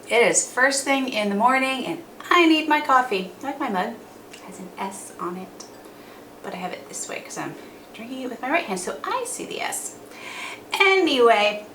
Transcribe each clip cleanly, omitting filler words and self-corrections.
It is first thing in the morning and I need my coffee. I like my mug. It has an S on it, but I have it this way because I'm drinking it with my right hand so I see the S. Anyway.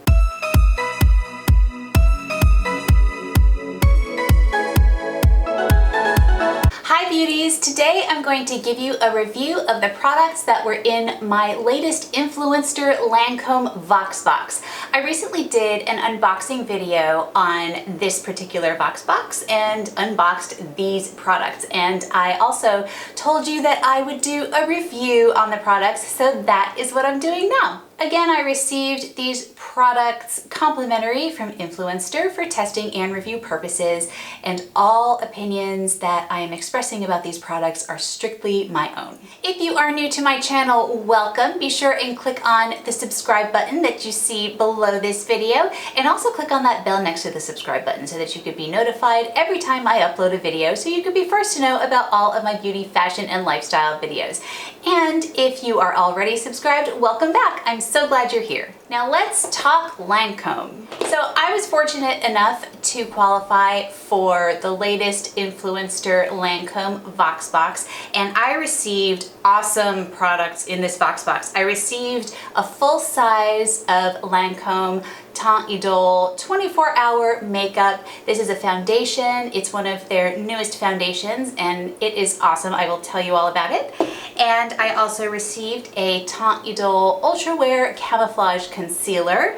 Hi beauties! Today I'm going to give you a review of the products that were in my latest Influenster Lancome VoxBox. I recently did an unboxing video on this particular VoxBox and unboxed these products, and I also told you that I would do a review on the products, so that is what I'm doing now. Again, I received these products complimentary from Influenster for testing and review purposes, and all opinions that I am expressing about these products are strictly my own. If you are new to my channel, welcome. Be sure and click on the subscribe button that you see below this video, and also click on that bell next to the subscribe button so that you could be notified every time I upload a video, so you could be first to know about all of my beauty, fashion, and lifestyle videos. And if you are already subscribed, welcome back. I'm so glad you're here. Now let's talk Lancome. So I was fortunate enough to qualify for the latest Influenster Lancome VoxBox, and I received awesome products in this VoxBox. I received a full size of Lancôme Teint Idole 24-hour makeup. This is a foundation. It's one of their newest foundations and it is awesome. I will tell you all about it. And I also received a Teint Idole Ultra Wear Camouflage Concealer.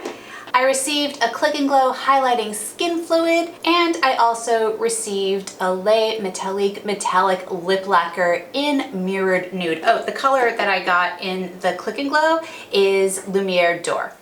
I received a Click and Glow highlighting skin fluid, and I also received a Métallique metallic lip lacquer in mirrored nude. Oh, the color that I got in the Click and Glow is Lumiere d'Or.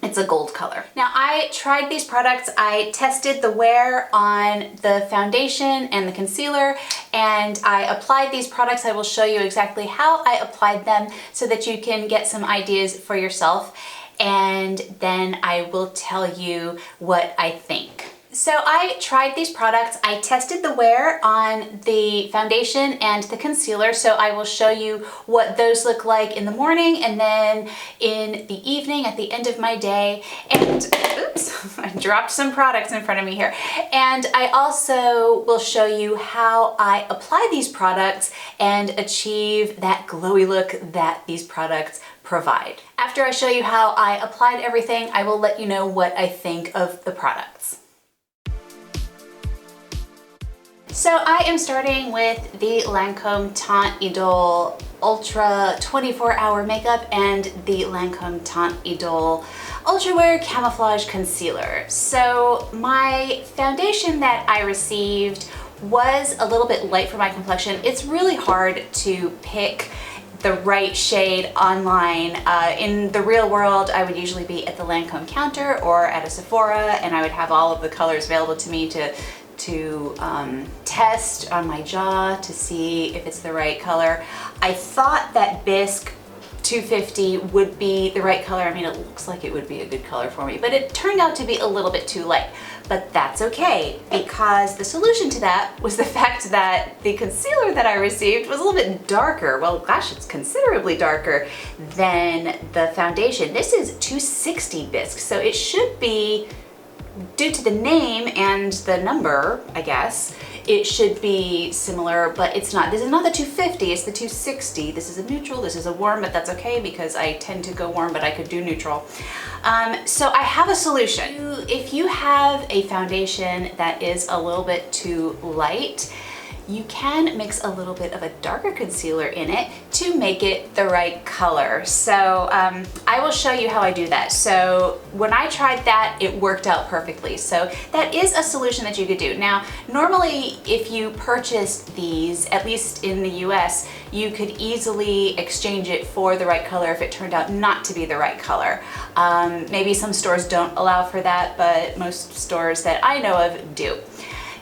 It's a gold color. Now I tried these products. I tested the wear on the foundation and the concealer, and I applied these products. I will show you exactly how I applied them so that you can get some ideas for yourself, and then I will tell you what I think. So I tried these products. I tested the wear on the foundation and the concealer, so I will show you what those look like in the morning and then in the evening at the end of my day. And oops, I dropped some products in front of me here. And I also will show you how I apply these products and achieve that glowy look that these products provide. After I show you how I applied everything, I will let you know what I think of the products. So I am starting with the Lancôme Teint Idole Ultra 24-hour makeup and the Lancôme Teint Idole Ultra Wear Camouflage Concealer. So my foundation that I received was a little bit light for my complexion. It's really hard to pick the right shade online. In the real world, I would usually be at the Lancôme counter or at a Sephora, and I would have all of the colors available to me to test on my jaw to see if it's the right color. I thought that Bisque 250 would be the right color. I mean, it looks like it would be a good color for me, but it turned out to be a little bit too light. But that's okay, because the solution to that was the fact that the concealer that I received was a little bit darker. Well, gosh, it's considerably darker than the foundation. This is 260 Bisque, so it should be, due to the name and the number, I guess, it should be similar, but it's not. This is not the 250, it's the 260. This is a neutral, this is a warm, but that's okay because I tend to go warm, but I could do neutral. So I have a solution. If you have a foundation that is a little bit too light, you can mix a little bit of a darker concealer in it to make it the right color. So I will show you how I do that. So when I tried that, it worked out perfectly. So that is a solution that you could do. Now, normally if you purchased these, at least in the US, you could easily exchange it for the right color if it turned out not to be the right color. Maybe some stores don't allow for that, but most stores that I know of do.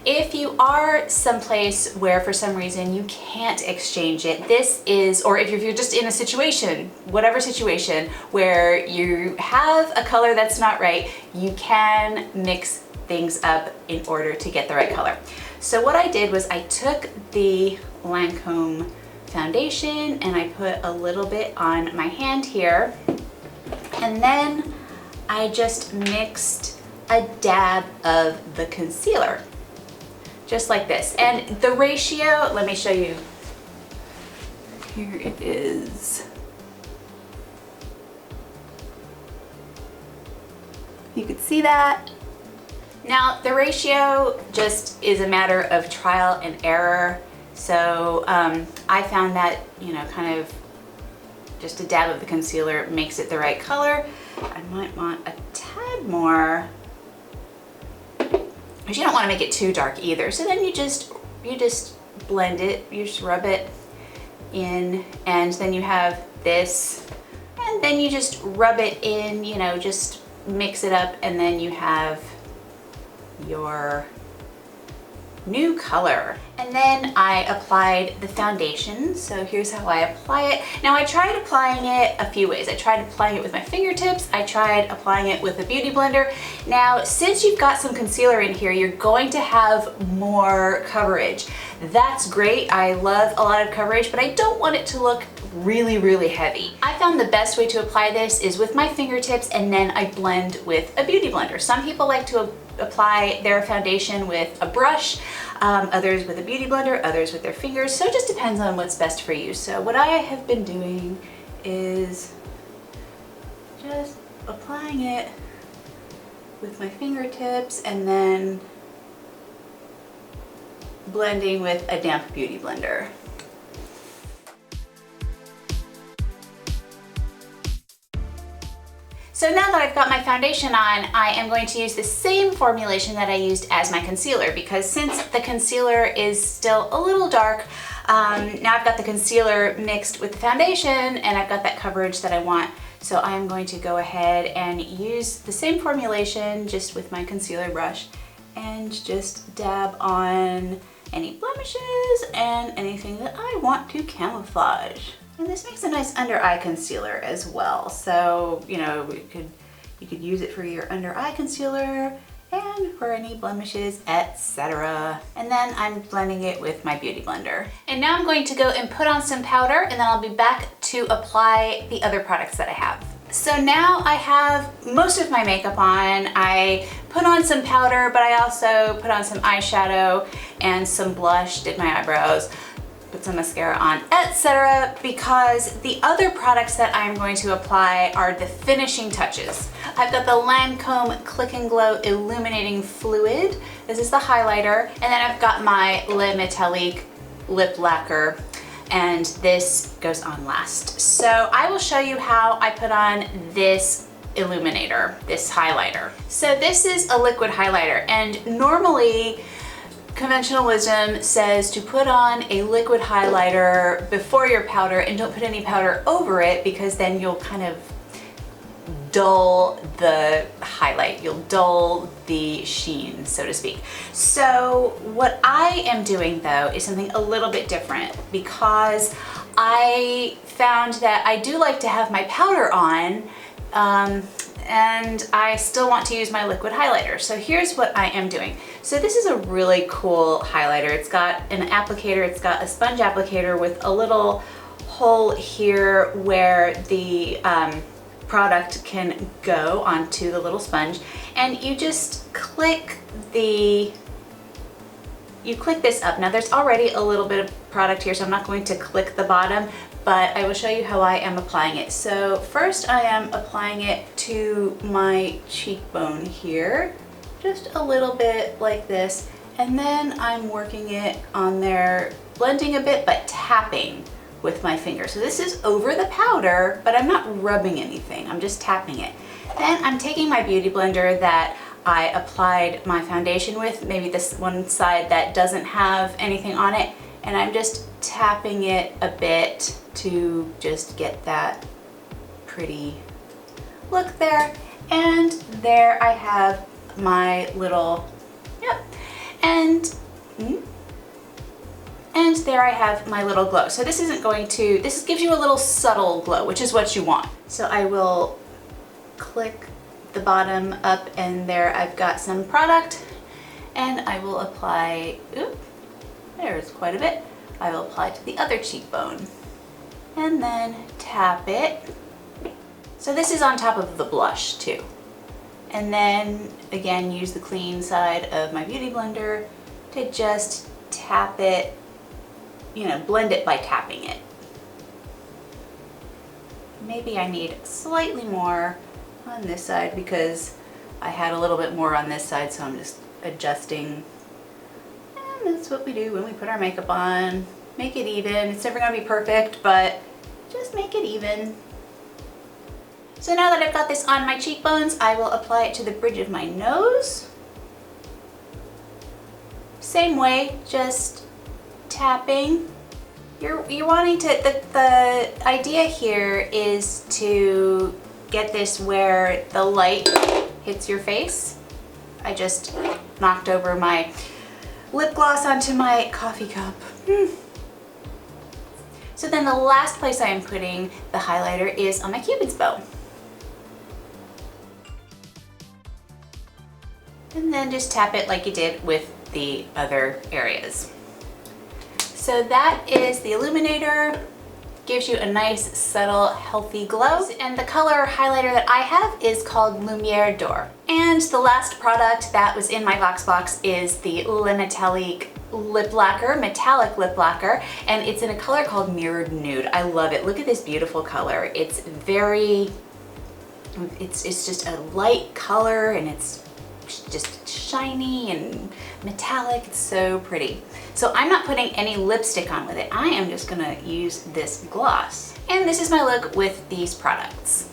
If you are someplace where for some reason you can't exchange it, this is, or if you're just in a situation, whatever situation, where you have a color that's not right, you can mix things up in order to get the right color. So what I did was I took the Lancome foundation and I put a little bit on my hand here, and then I just mixed a dab of the concealer, just like this. And the ratio, let me show you. Here it is. You could see that. Now the ratio just is a matter of trial and error. So I found that, you know, kind of just a dab of the concealer makes it the right color. I might want a tad more, because you don't want to make it too dark either. So then you just blend it, you just rub it in, and then you have this, and then you just rub it in, you know, just mix it up, and then you have your new color. And then I applied the foundation. So here's how I apply it. Now I tried applying it a few ways. I tried applying it with my fingertips. I tried applying it with a beauty blender. Now, since you've got some concealer in here, you're going to have more coverage. That's great. I love a lot of coverage, but I don't want it to look really, really heavy. I found the best way to apply this is with my fingertips, and then I blend with a beauty blender. Some people like to apply their foundation with a brush, others with a beauty blender, others with their fingers. So it just depends on what's best for you. So what I have been doing is just applying it with my fingertips and then blending with a damp beauty blender. So now that I've got my foundation on, I am going to use the same formulation that I used as my concealer, because since the concealer is still a little dark, now I've got the concealer mixed with the foundation and I've got that coverage that I want. So I'm going to go ahead and use the same formulation just with my concealer brush and just dab on any blemishes and anything that I want to camouflage. And this makes a nice under eye concealer as well. So, you know, you could use it for your under eye concealer and for any blemishes, etc. And then I'm blending it with my beauty blender. And now I'm going to go and put on some powder, and then I'll be back to apply the other products that I have. So now I have most of my makeup on. I put on some powder, but I also put on some eyeshadow and some blush, did my eyebrows, put some mascara on, etc. because the other products that I'm going to apply are the finishing touches. I've got the Lancôme Click and Glow Illuminating Fluid. This is the highlighter. And then I've got my Métallique lip lacquer, and this goes on last. So I will show you how I put on this illuminator, this highlighter. So this is a liquid highlighter, and normally conventional wisdom says to put on a liquid highlighter before your powder and don't put any powder over it, because then you'll kind of dull the highlight, you'll dull the sheen, so to speak. So what I am doing though is something a little bit different, because I found that I do like to have my powder on and I still want to use my liquid highlighter. So here's what I am doing. So this is a really cool highlighter. It's got an applicator, it's got a sponge applicator with a little hole here where the product can go onto the little sponge, and you just click this up. Now there's already a little bit of product here, so I'm not going to click the bottom, but I will show you how I am applying it. So first I am applying it to my cheekbone here, just a little bit like this, and then I'm working it on there, blending a bit, but tapping with my finger. So this is over the powder, but I'm not rubbing anything, I'm just tapping it. Then I'm taking my beauty blender that I applied my foundation with, maybe this one side that doesn't have anything on it, and I'm just tapping it a bit to just get that pretty look there. And there I have my little, and there I have my little glow. So this isn't going to, this gives you a little subtle glow, which is what you want. So I will click the bottom up, and there I've got some product, and I will apply, there's quite a bit. I will apply to the other cheekbone and then tap it. So this is on top of the blush too. and then again use the clean side of my beauty blender to just tap it, you know, blend it by tapping it. Maybe I need slightly more on this side because I had a little bit more on this side, so I'm just adjusting. And that's what we do when we put our makeup on. Make it even. It's never gonna be perfect, but just make it even. So now that I've got this on my cheekbones, I will apply it to the bridge of my nose. Same way, just tapping. You're wanting to, the idea here is to get this where the light hits your face. I just knocked over my lip gloss onto my coffee cup. So then the last place I am putting the highlighter is on my Cupid's bow. And then just tap it like you did with the other areas. So that is the illuminator. Gives you a nice, subtle, healthy glow. And the color highlighter that I have is called Lumiere d'Or. And the last product that was in my VoxBox is the Métallique lip lacquer, metallic lip lacquer, and it's in a color called Mirrored Nude. I love it. Look at this beautiful color. It's very, it's just a light color, and it's just shiny and metallic. It's so pretty. So I'm not putting any lipstick on with it. I am just gonna use this gloss. And this is my look with these products.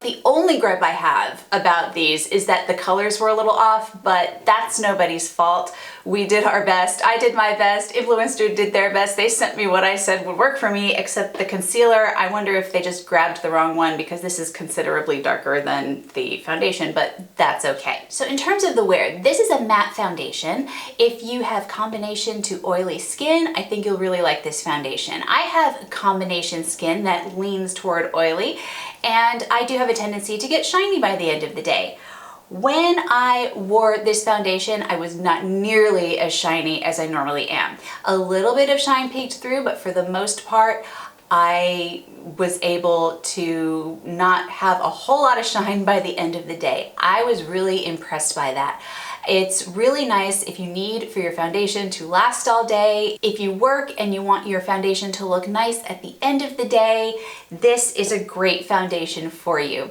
The only gripe I have about these is that the colors were a little off, but that's nobody's fault. We did our best. I did my best. Influenster did their best. They sent me what I said would work for me, except the concealer. I wonder if they just grabbed the wrong one because this is considerably darker than the foundation, but that's okay. So in terms of the wear, this is a matte foundation. If you have combination to oily skin, I think you'll really like this foundation. I have combination skin that leans toward oily, and I do have a tendency to get shiny by the end of the day. When I wore this foundation, I was not nearly as shiny as I normally am. A little bit of shine peeked through, but for the most part, I was able to not have a whole lot of shine by the end of the day. I was really impressed by that. It's really nice if you need for your foundation to last all day. If you work and you want your foundation to look nice at the end of the day, this is a great foundation for you.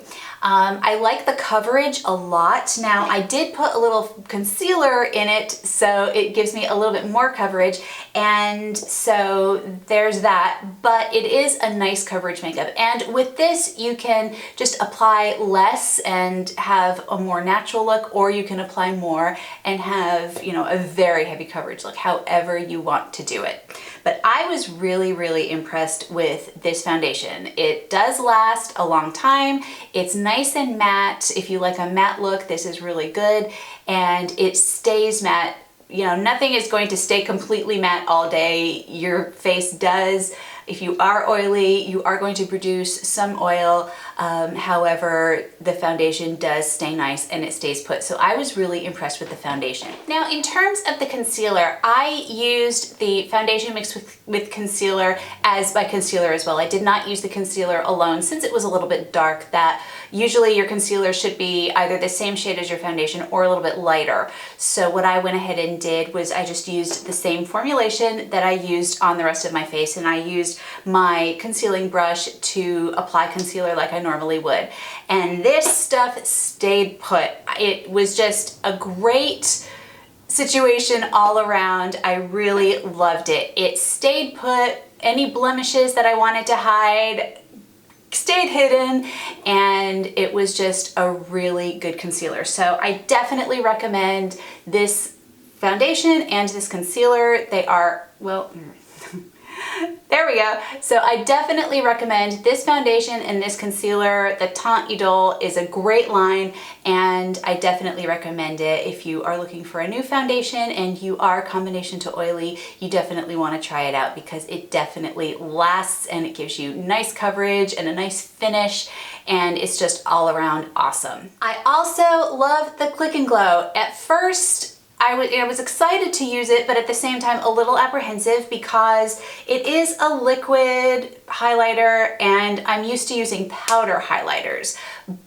I like the coverage a lot. Now, I did put a little concealer in it, so it gives me a little bit more coverage, and so there's that, but it is a nice coverage makeup. And with this, you can just apply less and have a more natural look, or you can apply more and have, you know, a very heavy coverage look, however you want to do it. But I was really, really impressed with this foundation. It does last a long time. It's nice and matte. If you like a matte look, this is really good. And it stays matte. You know, nothing is going to stay completely matte all day. Your face does. If you are oily, you are going to produce some oil. However, the foundation does stay nice and it stays put. So I was really impressed with the foundation. Now, in terms of the concealer, I used the foundation mixed with concealer as my concealer as well. I did not use the concealer alone since it was a little bit dark. That usually your concealer should be either the same shade as your foundation or a little bit lighter. So what I went ahead and did was I just used the same formulation that I used on the rest of my face, and I used my concealing brush to apply concealer like I normally would. And this stuff stayed put. It was just a great situation all around. I really loved it. It stayed put. Any blemishes that I wanted to hide stayed hidden, and it was just a really good concealer. So I definitely recommend this foundation and this concealer. They are, well, there we go. So I definitely recommend this foundation and this concealer. The Teint Idole is a great line, and I definitely recommend it. If you are looking for a new foundation and you are combination to oily, you definitely want to try it out because it definitely lasts and it gives you nice coverage and a nice finish, and it's just all around awesome. I also love the Click and Glow. At first, I was excited to use it, but at the same time a little apprehensive because it is a liquid highlighter and I'm used to using powder highlighters.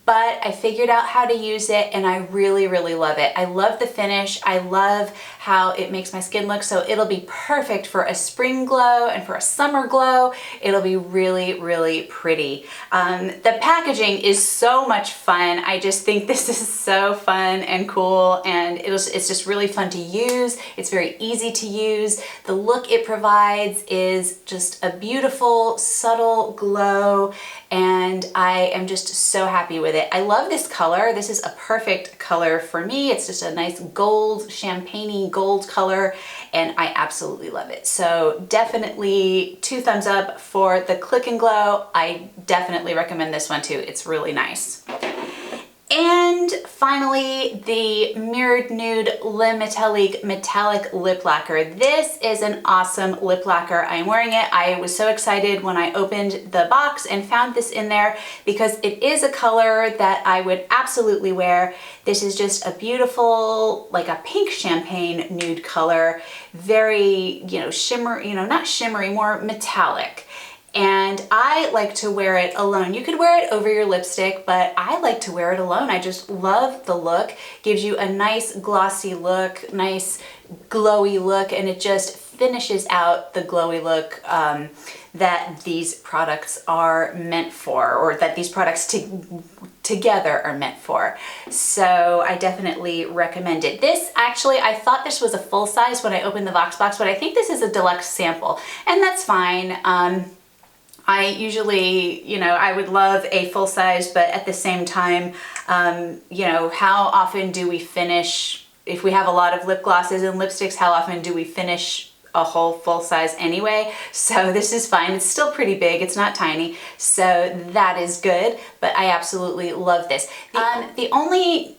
But I figured out how to use it and I really, really love it. I love the finish. I love how it makes my skin look, so it'll be perfect for a spring glow and for a summer glow. It'll be really, really pretty. The packaging is so much fun. I just think this is so fun and cool, and it's just really fun to use. It's very easy to use. The look it provides is just a beautiful, subtle glow, and I am just so happy with it. I love this color. This is a perfect color for me. It's just a nice gold, champagne-y gold color, and I absolutely love it. So definitely 2 thumbs up for the Click and Glow. I definitely recommend this one too. It's really nice. And finally, the Mirrored Nude Le Métallique Metallic Lip Lacquer. This is an awesome lip lacquer. I'm wearing it. I was so excited when I opened the box and found this in there because it is a color that I would absolutely wear. This is just a beautiful, like a pink champagne nude color. Very, shimmer, not shimmery, more metallic. And I like to wear it alone. You could wear it over your lipstick, but I like to wear it alone. I just love the look. Gives you a nice glossy look, nice glowy look, and it just finishes out the glowy look that these products are meant for, or that these products together are meant for. So I definitely recommend it. This actually, I thought this was a full size when I opened the VoxBox, but I think this is a deluxe sample, and that's fine. I usually, I would love a full size, but at the same time, how often do we finish, if we have a lot of lip glosses and lipsticks, how often do we finish a whole full size anyway? So this is fine. It's still pretty big. It's not tiny. So that is good, but I absolutely love this. The only,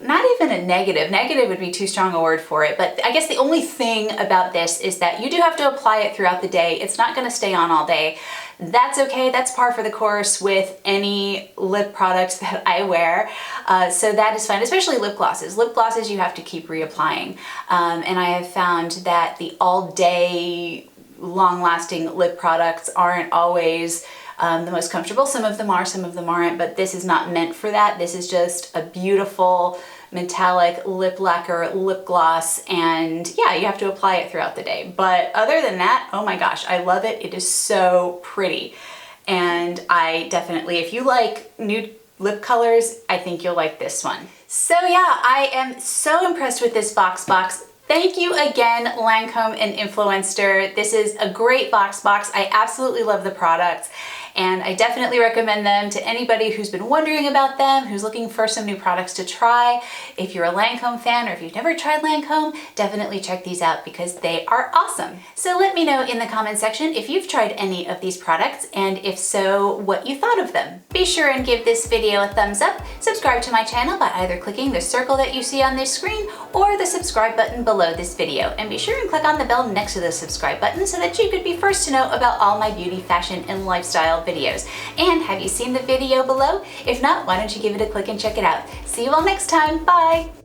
not even a negative would be too strong a word for it, but I guess the only thing about this is that you do have to apply it throughout the day. It's not going to stay on all day. That's okay. That's par for the course with any lip products that I wear. So that is fine, especially lip glosses. Lip glosses you have to keep reapplying. And I have found that the all day long-lasting lip products aren't always the most comfortable. Some of them are, some of them aren't, but this is not meant for that. This is just a beautiful metallic lip lacquer lip gloss, and yeah, you have to apply it throughout the day. But other than that, oh my gosh, I love it. It is so pretty. And I definitely, if you like nude lip colors, I think you'll like this one. So yeah, I am so impressed with this VoxBox. Thank you again, Lancôme and Influenster. This is a great VoxBox. I absolutely love the products, and I definitely recommend them to anybody who's been wondering about them, who's looking for some new products to try. If you're a Lancôme fan or if you've never tried Lancôme, definitely check these out because they are awesome. So let me know in the comment section if you've tried any of these products, and if so, what you thought of them. Be sure and give this video a thumbs up. Subscribe to my channel by either clicking the circle that you see on this screen or the subscribe button below this video, and be sure and click on the bell next to the subscribe button so that you could be first to know about all my beauty, fashion, and lifestyle videos. And have you seen the video below? If not, why don't you give it a click and check it out. See you all next time. Bye!